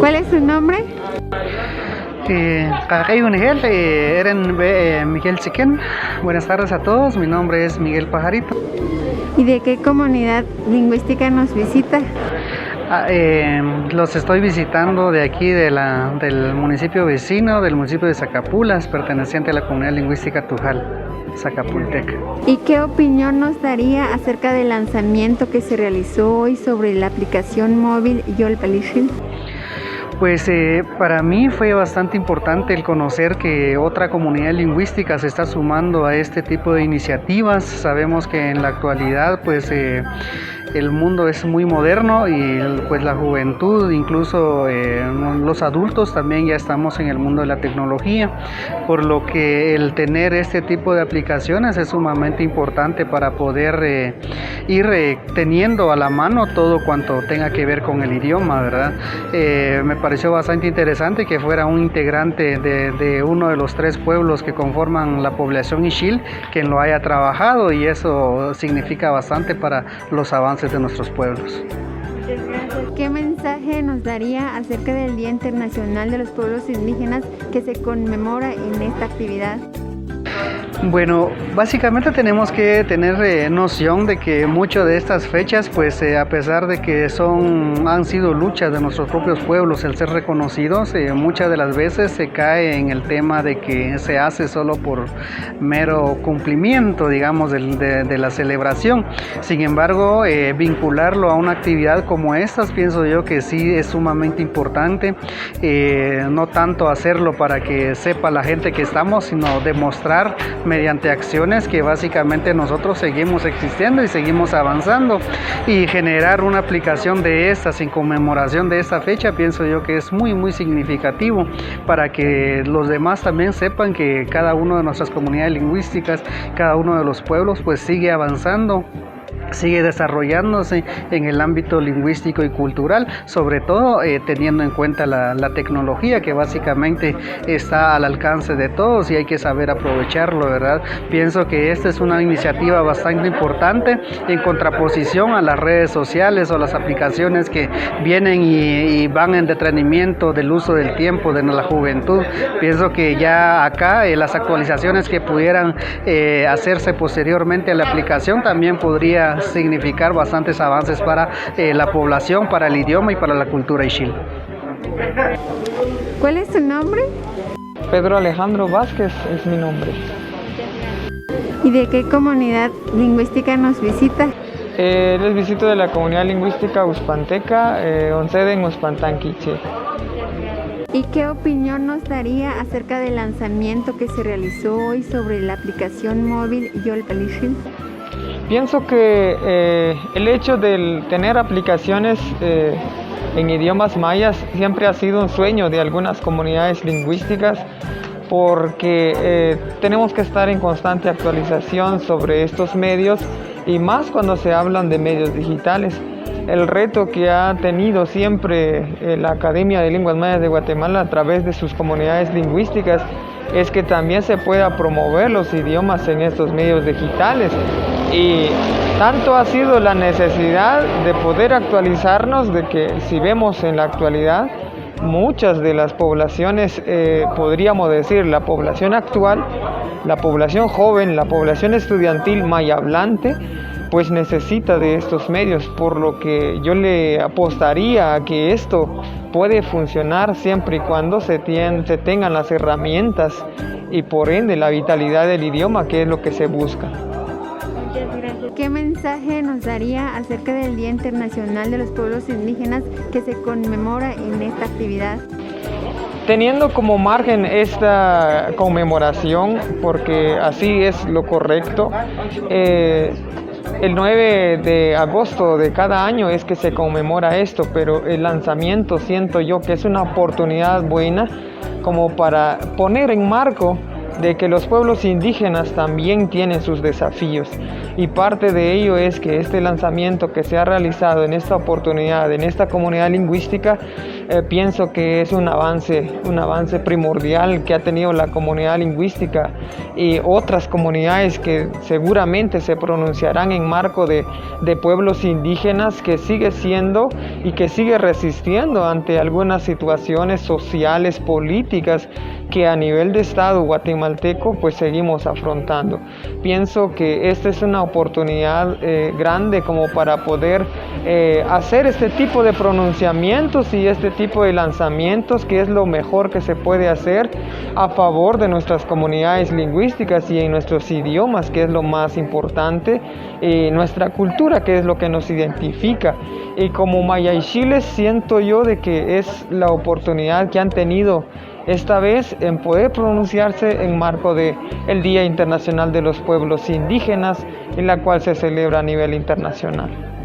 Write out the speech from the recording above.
¿Cuál es su nombre? Miguel Chiquén. Buenas tardes a todos, mi nombre es Miguel Pajarito. ¿Y de qué comunidad lingüística nos visita? Los estoy visitando de aquí del municipio vecino, del municipio de Zacapulas, perteneciente a la comunidad lingüística Tujal, Zacapulteca. ¿Y qué opinión nos daría acerca del lanzamiento que se realizó hoy sobre la aplicación móvil Yolpalishil? Pues para mí fue bastante importante el conocer que otra comunidad lingüística se está sumando a este tipo de iniciativas. Sabemos que en la actualidad pues el mundo es muy moderno y pues la juventud, incluso los adultos también ya estamos en el mundo de la tecnología, por lo que el tener este tipo de aplicaciones es sumamente importante para poder ir teniendo a la mano todo cuanto tenga que ver con el idioma, ¿verdad? Me pareció bastante interesante que fuera un integrante de uno de los 3 pueblos que conforman la población Ixil quien lo haya trabajado, y eso significa bastante para los avances de nuestros pueblos. ¿Qué mensaje nos daría acerca del Día Internacional de los Pueblos Indígenas que se conmemora en esta actividad? Bueno, básicamente tenemos que tener noción de que muchas de estas fechas, pues a pesar de que han sido luchas de nuestros propios pueblos el ser reconocidos, muchas de las veces se cae en el tema de que se hace solo por mero cumplimiento, digamos, de la celebración. Sin embargo, vincularlo a una actividad como estas, pienso yo que sí es sumamente importante, no tanto hacerlo para que sepa la gente que estamos, sino demostrar mediante acciones que básicamente nosotros seguimos existiendo y seguimos avanzando, y generar una aplicación de estas en conmemoración de esta fecha, pienso yo que es muy significativo para que los demás también sepan que cada una de nuestras comunidades lingüísticas, cada uno de los pueblos pues sigue avanzando, sigue desarrollándose en el ámbito lingüístico y cultural, sobre todo teniendo en cuenta la tecnología que básicamente está al alcance de todos y hay que saber aprovecharlo, ¿verdad? Pienso que esta es una iniciativa bastante importante en contraposición a las redes sociales o las aplicaciones que vienen y van en detrimento del uso del tiempo de la juventud. Pienso que ya acá las actualizaciones que pudieran hacerse posteriormente a la aplicación también podría significar bastantes avances para la población, para el idioma y para la cultura Ixil. ¿Cuál es su nombre? Pedro Alejandro Vázquez es mi nombre. ¿Y de qué comunidad lingüística nos visita? Les visito de la comunidad lingüística Uspanteca, Oncede en Uspantanquiche. ¿Y qué opinión nos daría acerca del lanzamiento que se realizó hoy sobre la aplicación móvil Yolpalishil? Pienso que el hecho de tener aplicaciones en idiomas mayas siempre ha sido un sueño de algunas comunidades lingüísticas, porque tenemos que estar en constante actualización sobre estos medios, y más cuando se hablan de medios digitales. El reto que ha tenido siempre la Academia de Lenguas Mayas de Guatemala a través de sus comunidades lingüísticas es que también se pueda promover los idiomas en estos medios digitales, y tanto ha sido la necesidad de poder actualizarnos, de que si vemos en la actualidad muchas de las poblaciones, podríamos decir la población actual, la población joven, la población estudiantil maya hablante, pues necesita de estos medios, por lo que yo le apostaría a que esto puede funcionar siempre y cuando se tengan las herramientas y por ende la vitalidad del idioma, que es lo que se busca. ¿Qué mensaje nos daría acerca del Día Internacional de los Pueblos Indígenas que se conmemora en esta actividad? Teniendo como margen esta conmemoración, porque así es lo correcto, el 9 de agosto de cada año es que se conmemora esto, pero el lanzamiento siento yo que es una oportunidad buena como para poner en marco de que los pueblos indígenas también tienen sus desafíos, y parte de ello es que este lanzamiento que se ha realizado en esta oportunidad, en esta comunidad lingüística, pienso que es un avance primordial que ha tenido la comunidad lingüística y otras comunidades que seguramente se pronunciarán en marco de pueblos indígenas, que sigue siendo y que sigue resistiendo ante algunas situaciones sociales, políticas que a nivel de Estado guatemalteco pues seguimos afrontando. Pienso que esta es una oportunidad grande como para poder hacer este tipo de pronunciamientos y este tipo de lanzamientos, que es lo mejor que se puede hacer a favor de nuestras comunidades lingüísticas y en nuestros idiomas, que es lo más importante, nuestra cultura, que es lo que nos identifica. Y como mayaichiles siento yo de que es la oportunidad que han tenido esta vez en poder pronunciarse en marco de el Día Internacional de los Pueblos Indígenas, en la cual se celebra a nivel internacional.